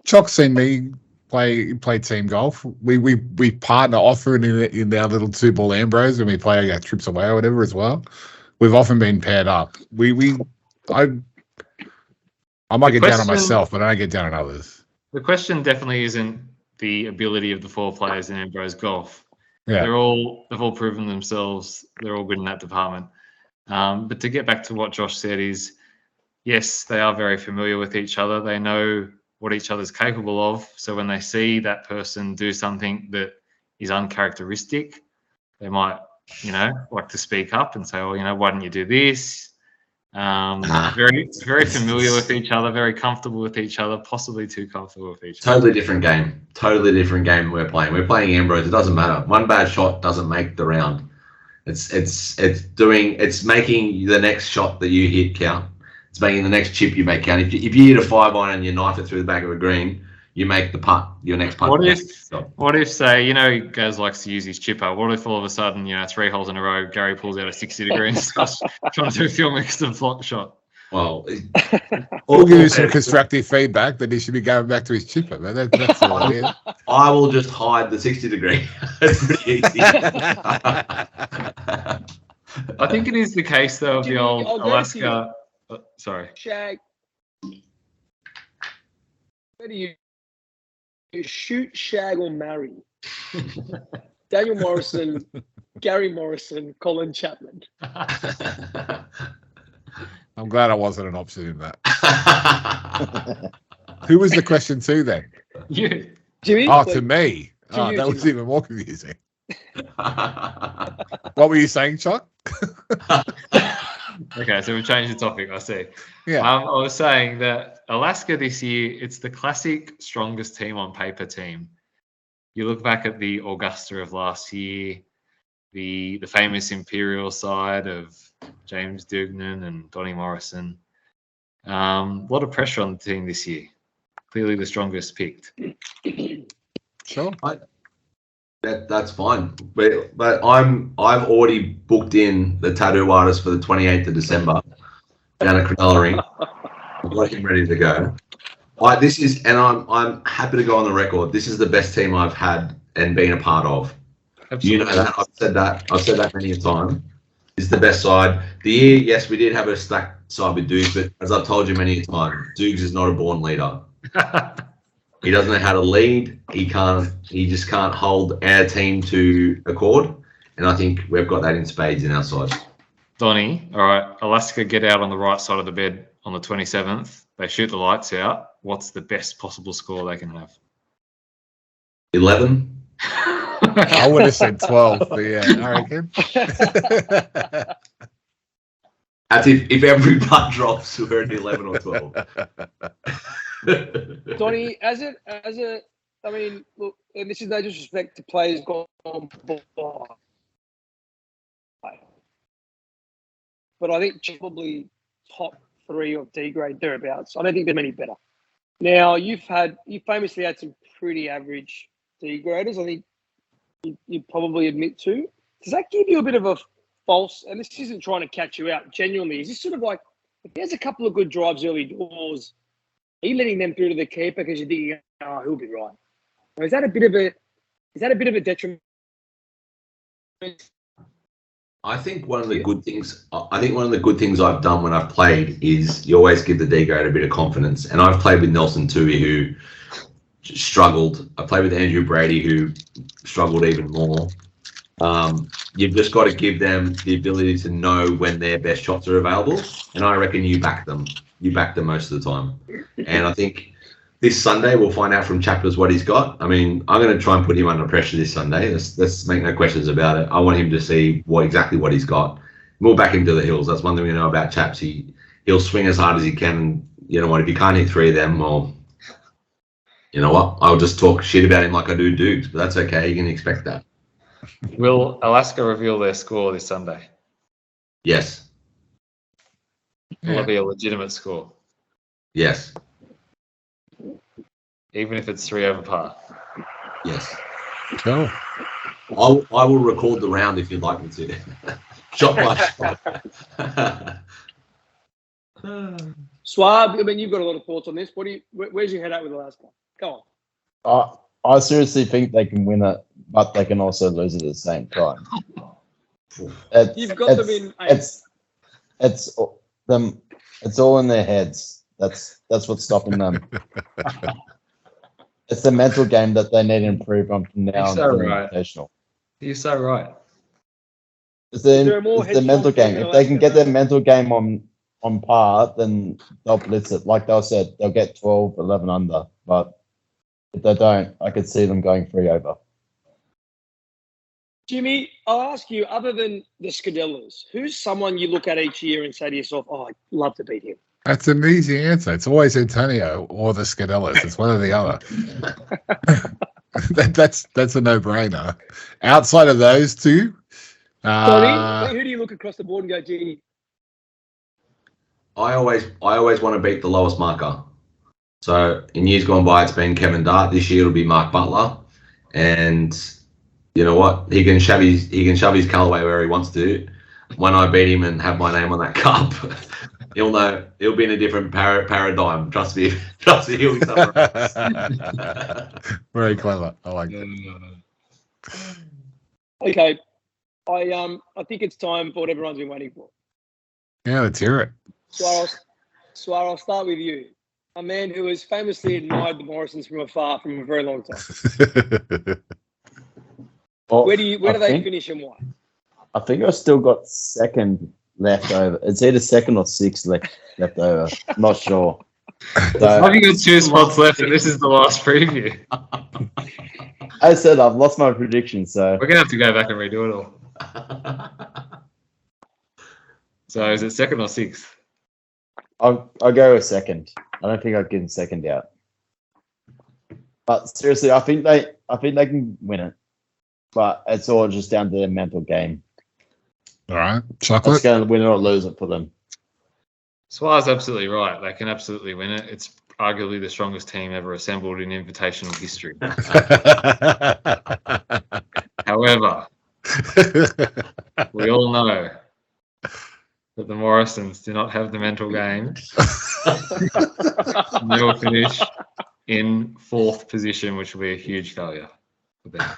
Chock's seen me play team golf. We partner often in our little 2-ball Ambrose when we play our trips away or whatever as well. We've often been paired up. I might get down on myself, but I don't get down on others. The question definitely isn't the ability of the 4 players in Ambrose golf. Yeah. They've all proven themselves. They're all good in that department. But to get back to what Josh said is, yes, they are very familiar with each other. They know what each other's capable of. So when they see that person do something that is uncharacteristic, they might, like to speak up and say, oh, why didn't you do this? Very familiar with each other, very comfortable with each other, possibly too comfortable with each other. Totally different game we're playing. We're playing Ambrose. It doesn't matter. One bad shot doesn't make the round. It's making the next shot that you hit count. It's making the next chip you make count. If you hit a 5-iron and you knife it through the back of a green, you make the putt. Your next putt. What if say, Gaz likes to use his chipper. What if all of a sudden, 3 holes in a row, Gary pulls out a 60-degree and starts trying to do a field mix and block shot? Well, we'll give you some constructive feedback that he should be going back to his chipper. But that's all it is. I will just hide the 60-degree. It's pretty easy. I think it is the case though of the old Alaska. Sorry. Shag. Where do you shoot, shag, or marry? Daniel Morrison, Gary Morrison, Colin Chapman. I'm glad I wasn't an option in that. Who was the question to then? You. Jimmy? Oh, to me. To you, that was Jimmy. even more confusing. What were you saying, Chuck? Okay, so we've changed the topic, I see. Yeah. I was saying that Alaska this year, it's the classic strongest team on paper team. You look back at the Augusta of last year, the famous Imperial side of James Dugnan and Donnie Morrison. A lot of pressure on the team this year. Clearly the strongest picked. Sure. That's fine, but I've already booked in the tattoo artist for the 28th of December down at Cronulla Ring. I've got him ready to go. I'm happy to go on the record. This is the best team I've had and been a part of. Absolutely. You know that. I've said that many a time. It's the best side. The year, yes, we did have a stacked side with Dukes, but as I've told you many a time, Dukes is not a born leader. He doesn't know how to lead. He just can't hold our team to accord. And I think we've got that in spades in our side. Donnie, all right, Alaska get out on the right side of the bed on the 27th. They shoot the lights out. What's the best possible score they can have? 11. I would have said 12, but yeah, I reckon. That's if every putt drops, we're at 11 or 12. Donnie, look, and this is no disrespect to players gone by, but I think probably top 3 of D grade thereabouts. I don't think they're many better. Now you famously had some pretty average D graders. I think you probably admit to. Does that give you a bit of a false? And this isn't trying to catch you out. Genuinely, is this sort of like if there's a couple of good drives early doors? Are you letting them through to the keeper because you're thinking, oh, he'll be right? Or is that a bit of a detriment? I think one of the good things I've done when I've played is you always give the D grade a bit of confidence. And I've played with Nelson Tui, who struggled. I played with Andrew Brady, who struggled even more. You've just got to give them the ability to know when their best shots are available. And I reckon you back them. You back them most of the time. And I think this Sunday we'll find out from Chappers what he's got. I mean, I'm going to try and put him under pressure this Sunday. Let's make no questions about it. I want him to see exactly what he's got. We'll back him to the hills. That's one thing we know about Chaps. He'll swing as hard as he can. And you know what? If you can't hit 3 of them, well, you know what? I'll just talk shit about him like I do Dukes. But that's okay. You can expect that. Will Alaska reveal their score this Sunday? Yes. Will it be a legitimate score? Yes. Even if it's 3 over par? Yes. Cool. I will record the round if you'd like me to. Shot by shot. Swab, I mean, you've got a lot of thoughts on this. Where's your head at with the last one? Go on. I seriously think they can win it, but they can also lose it at the same time. You've got them in eight. It's all in their heads. That's what's stopping them. It's the mental game that they need to improve on from now on. So right. Invitational. You're so right. It's the mental game. If they can get their mental game on par, then they'll blitz it. Like they said, they'll get 12, 11 under. But if they don't, I could see them going 3 over. Jimmy, I'll ask you, other than the Scadellas, who's someone you look at each year and say to yourself, oh, I'd love to beat him? That's an easy answer. It's always Antonio or the Scadellas. It's one or the other. That's a no-brainer. Outside of those two, Donnie, who do you look across the board and go, gee? I always want to beat the lowest marker. So in years gone by, it's been Kevin Dart. This year it'll be Mark Butler, and you know what? He can shove his Callaway where he wants to. When I beat him and have my name on that cup, he'll know he'll be in a different paradigm. Trust me, he'll be somewhere else. Very clever. I like that. Okay, I think it's time for what everyone's been waiting for. Yeah, let's hear it. Swar, I'll start with you. A man who has famously admired the Morrisons from afar from a very long time. Well, Where do they finish and why? I think I've still got second left over. It's either second or sixth left over. I'm not sure. So, I think there's 2 spots left, and this is the last preview. I said I've lost my prediction, so We're gonna have to go back and redo it all. So is it second or sixth? I'll go with second. I don't think I've given second out. But seriously, I think they can win it. But it's all just down to their mental game. All right. Chocolate? It's going to win it or lose it for them. Swire's absolutely right. They can absolutely win it. It's arguably the strongest team ever assembled in invitational history. However, we all know that the Morrisons do not have the mental game. They will finish in 4th position, which will be a huge failure for them.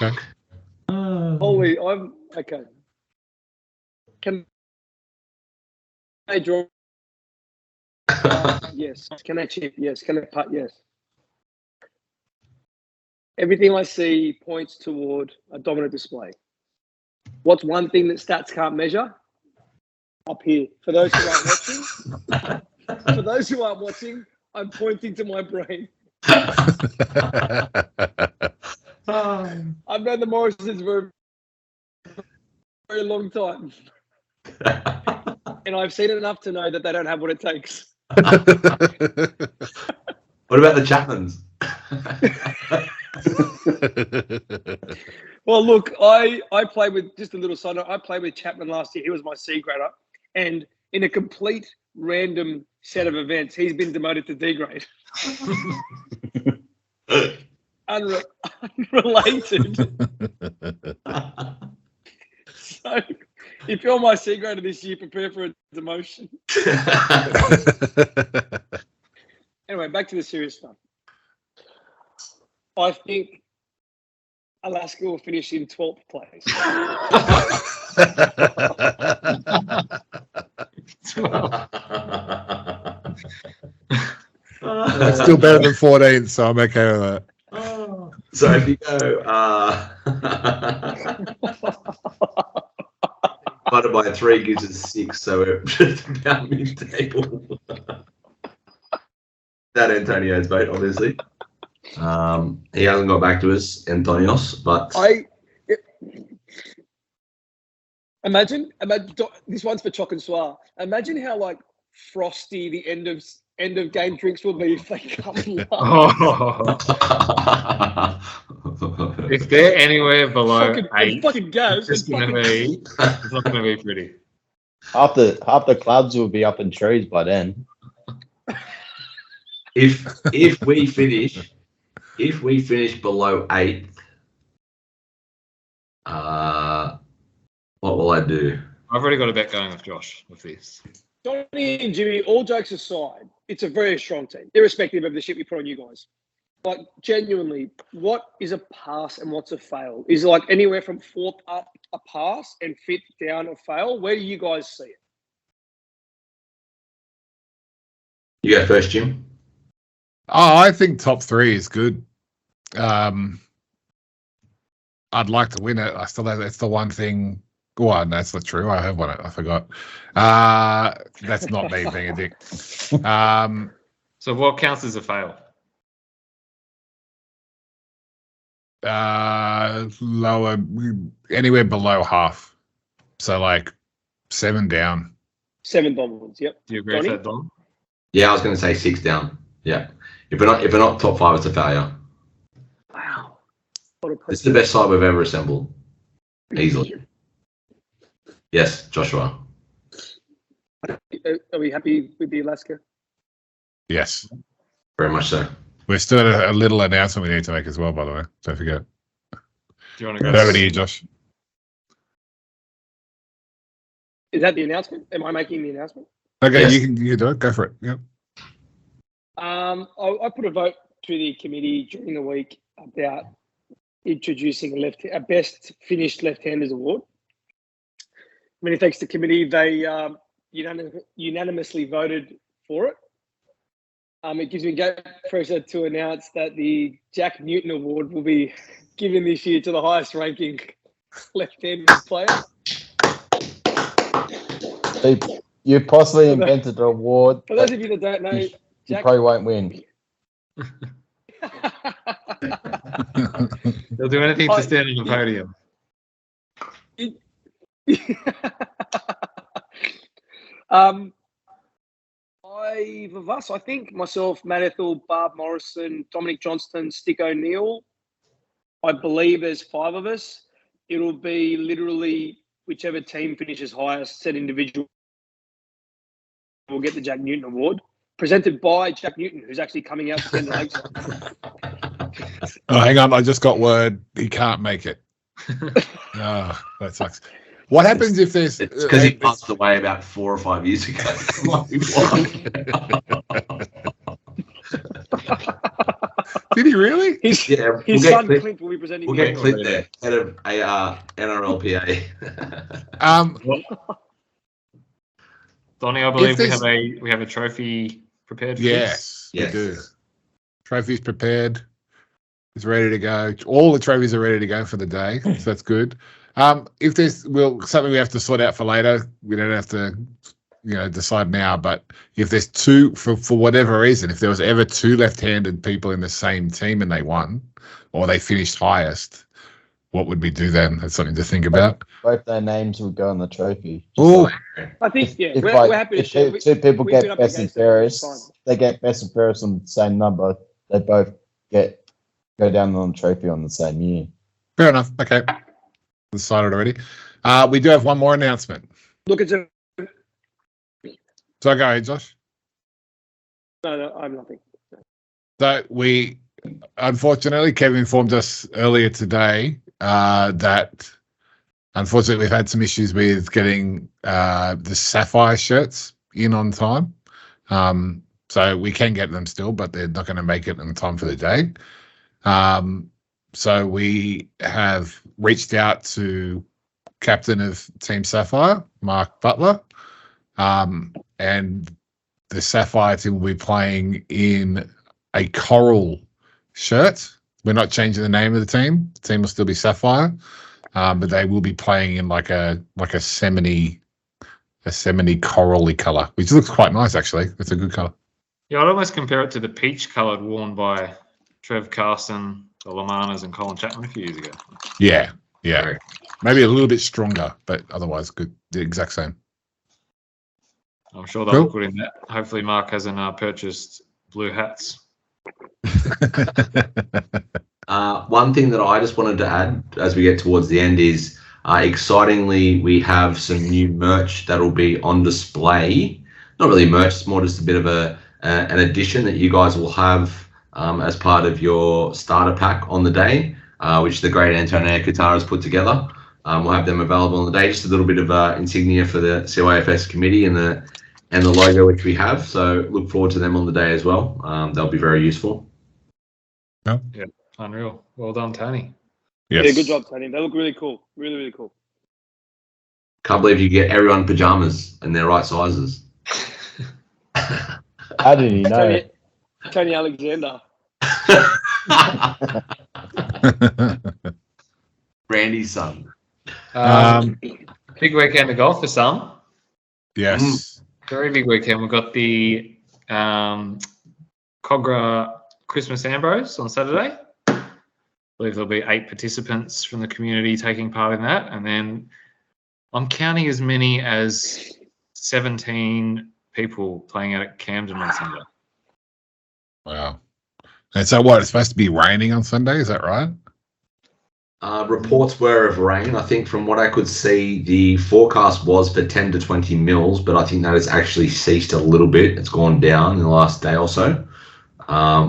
Okay. Holy, I'm okay. Can they draw? Yes. Can they chip? Yes. Can they putt? Yes. Everything I see points toward a dominant display. What's one thing that stats can't measure? Up here. For those who aren't watching, I'm pointing to my brain. I've known the Morrisons for a very long time. And I've seen enough to know that they don't have what it takes. What about the Chapmans? Well, look, I played with, just a little side note, I played with Chapman last year. He was my C grader. And in a complete random set of events, he's been demoted to D grade. Unrelated. So, if you're my C grader this year, prepare for a demotion. Anyway, back to the serious stuff. I think Alaska will finish in 12th place. It's still better than 14, so I'm okay with that. So if you go divided by 3 gives us 6, so we're just about mid-table. That Antonio's vote, obviously. He hasn't got back to us, Antonios, but imagine this one's for Choc and Soir. Imagine how like frosty the end of game drinks will be if they come last. If they're anywhere below 8, fucking gas. it's not going to be pretty. Half the clubs will be up in trees by then. if we finish If we finish below 8th, what will I do? I've already got a bet going with Josh with this. Johnny and Jimmy, all jokes aside, it's a very strong team, irrespective of the shit we put on you guys. Like, genuinely, what is a pass and what's a fail? Is it like anywhere from 4th up a pass and 5th down a fail? Where do you guys see it? You go first, Jim. Oh, I think top 3 is good. I'd like to win it. I still have, that's the one thing. Oh, no, that's not true. I have won it. I forgot. That's not me being a dick. So what counts as a fail? Lower, anywhere below half. So like 7 down. 7 onwards, yep. Do you agree with Johnny? that, Dom? Yeah, I was going to say 6 down. Yeah. If we're not top 5, it's a failure. Wow. What a It's the best side we've ever assembled. Easily. Yes, Joshua. Are we happy with the Alaska? Yes. Very much so. We're still at a little announcement we need to make as well, by the way. Don't forget. Do you want to go? Over to you, Josh. Is that the announcement? Am I making the announcement? Okay, Yes. you can do it. Go for it. Yep. I put a vote to the committee during the week about introducing a best finished left-handers award. Many thanks to the committee. They unanimously voted for it. It gives me great pleasure to announce that the Jack Newton Award will be given this year to the highest ranking left-handed player. You possibly invented an award. For those of you that don't know, You Jack probably won't win. They'll do anything to stand on the podium. Five of us, I think, myself, Matt Ethel, Barb Morrison, Dominic Johnston, Stick O'Neill. I believe there's 5 of us. It'll be literally whichever team finishes highest, said individual will get the Jack Newton Award, presented by Jack Newton, who's actually coming out to send the legs. Oh, hang on. I just got word he can't make it. Oh, that sucks. What happens if there's... It's because he passed away about 4 or 5 years ago. Did he really? His son Clint will be presenting. We'll get Clint there, head of NRLPA. Donnie, I believe we have a trophy prepared for Yes, Yes. we do. Trophy's prepared. It's ready to go. All the trophies are ready to go for the day, so that's good. If there's something we have to sort out for later, we don't have to, decide now. But if there's 2 for whatever reason, if there was ever 2 left-handed people in the same team and they won, or they finished highest, what would we do then? That's something to think about. Both their names would go on the trophy. Oh, I think, yeah, If, we're happy to share. 2 people we've been get up best and against it, it's fairest, they get best and fairest on the same number. They both go down on the trophy on the same year. fair enough. Okay, decided already. We do have one more announcement. Look, it's a So go ahead, Josh. no, I'm nothing. So unfortunately, Kevin informed us earlier today that unfortunately we've had some issues with getting the Sapphire shirts in on time. So we can get them still, but they're not going to make it in time for the day. So we have reached out to captain of Team Sapphire, Mark Butler, and the Sapphire team will be playing in a coral shirt. We're not changing the name of the team. The team will still be Sapphire, but they will be playing in like a semi corally color, which looks quite nice actually. It's a good color. Yeah, I'd almost compare it to the peach coloured worn by Trev Carson, the Lamanas, and Colin Chapman a few years ago. Yeah. Maybe a little bit stronger, but otherwise good. The exact same. I'm sure they'll look good in that. Hopefully Mark hasn't purchased blue hats. One thing that I just wanted to add as we get towards the end is, excitingly, we have some new merch that will be on display. Not really merch, it's more just a bit of an addition that you guys will have as part of your starter pack on the day, which the great Antonio Qatar has put together. We'll have them available on the day. Just a little bit of insignia for the CYFS committee and the logo which we have. So look forward to them on the day as well. They'll be very useful. Yeah, unreal. Well done, Tony. Yes. Yeah, good job, Tony. They look really cool. Really, really cool. Can't believe you get everyone pajamas and their right sizes. How did he know? Tony Alexander. Randy's son. Big weekend of golf for some. Yes. Very big weekend. We've got the Cogra Christmas Ambrose on Saturday. I believe there'll be 8 participants from the community taking part in that. And then I'm counting as many as 17 people playing out at Camden on Sunday. Wow. And so what? It's supposed to be raining on Sunday, is that right? Reports were of rain. I think from what I could see, the forecast was for 10 to 20 mils, but I think that has actually ceased a little bit. It's gone down in the last day or so,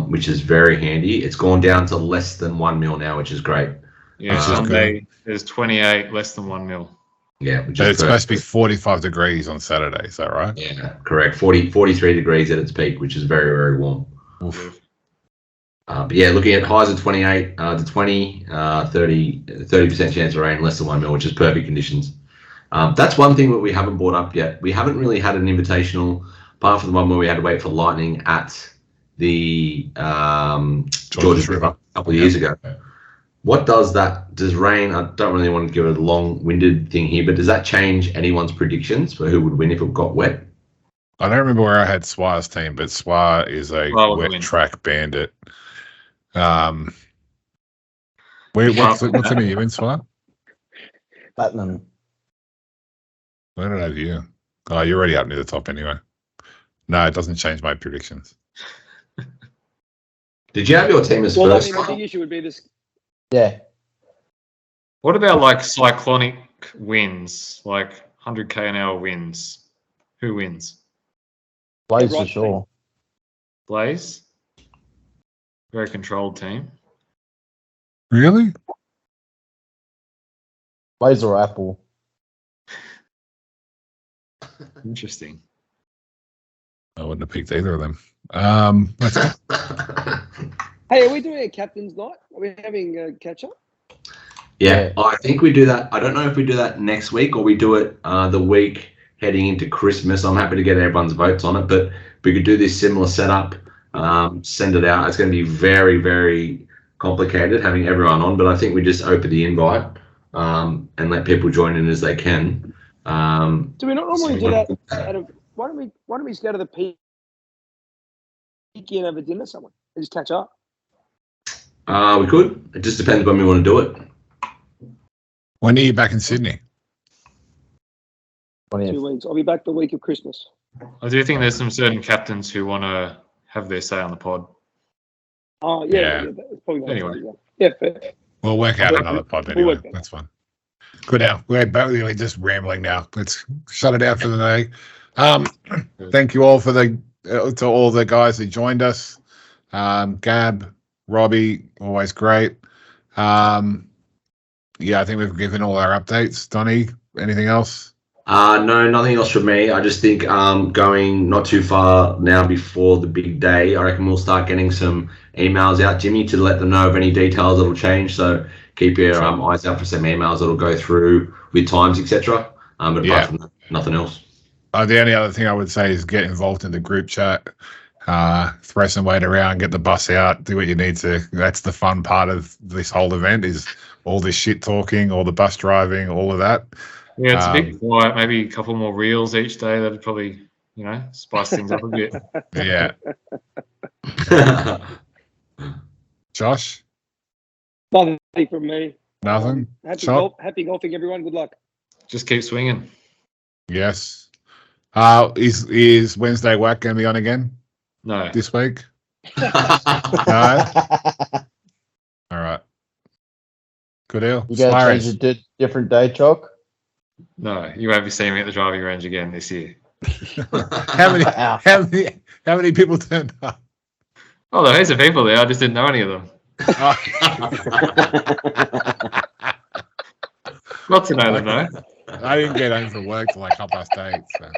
which is very handy. It's gone down to less than 1 mil now, which is great. Yeah, Sunday there's 28, less than 1 mil. Yeah, which But is it's supposed to be 45 degrees on Saturday, is that right? Yeah, correct. 43 degrees at its peak, which is very, very warm. Oof. But yeah, looking at highs of 28 to 20, 30% chance of rain, less than 1 mil, which is perfect conditions. That's one thing that we haven't brought up yet. We haven't really had an invitational, apart from the one where we had to wait for lightning at the Georges River a couple of years ago. What does rain, I don't really want to give it a long-winded thing here, but does that change anyone's predictions for who would win if it got wet? I don't remember where I had Swa's team, but Swa is a wet track bandit. What's the team are you in, Swa? Platinum. Where did I have you? Oh, you're already up near the top anyway. No, it doesn't change my predictions. Did you have your team as Well, I first? mean, the big issue would be this. Yeah. What about like cyclonic winds, like 100k an hour winds? Who wins? Blaze for Right. sure. Blaze? Very controlled team. Really? Blaze or Apple. Interesting. I wouldn't have picked either of them. Let's Hey, are we doing a captain's night? Are we having a catch up? Yeah, I think we do that. I don't know if we do that next week or we do it the week heading into Christmas. I'm happy to get everyone's votes on it, but we could do this similar setup, send it out. It's going to be very, very complicated having everyone on, but I think we just open the invite and let people join in as they can. Do we not normally do that? Why don't we just go to the peak and have a dinner somewhere and just catch up? We could. It just depends when we want to do it. When are you back in Sydney? 20th. 2 weeks. I'll be back the week of Christmas. I do think there's some certain captains who want to have their say on the pod. Oh, Yeah. That's probably not Anyway. Yeah, fair. We'll work out another pod We'll anyway. work that That's fine. Good now. We're basically just rambling now. Let's shut it out for the day. Thank you all for to all the guys who joined us. Gab, Robbie, always great. Yeah, I think we've given all our updates. Donnie, anything else? No, nothing else from me. I just think going not too far now before the big day, I reckon we'll start getting some emails out, Jimmy, to let them know of any details that'll change. So keep your eyes out for some emails that'll go through with times, etc. But apart from that, nothing else. The only other thing I would say is get involved in the group chat. Throw some weight around, get the bus out, do what you need to. That's the fun part of this whole event is all this shit talking, all the bus driving, all of that. Yeah, it's a bit quiet. Maybe a couple more reels each day. That'd probably, spice things up a bit. Yeah. Josh? Nothing from me. Nothing? Happy golfing, everyone. Good luck. Just keep swinging. Yes. Is Wednesday Whack going to be on again No. this week? No? All right. Good deal. You got to change it to different day, Chalk? No, you won't be seeing me at the driving range again this year. How many people turned up? Oh, there are heaps of people there. I just didn't know any of them. Got to know them though. I didn't get home from work till like 8:30. So.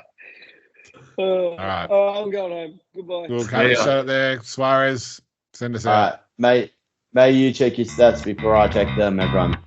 All right. I'm going home. Goodbye. We'll cut the shot there. Suarez, send us out. All right, mate. May you check your stats before I check them, everyone.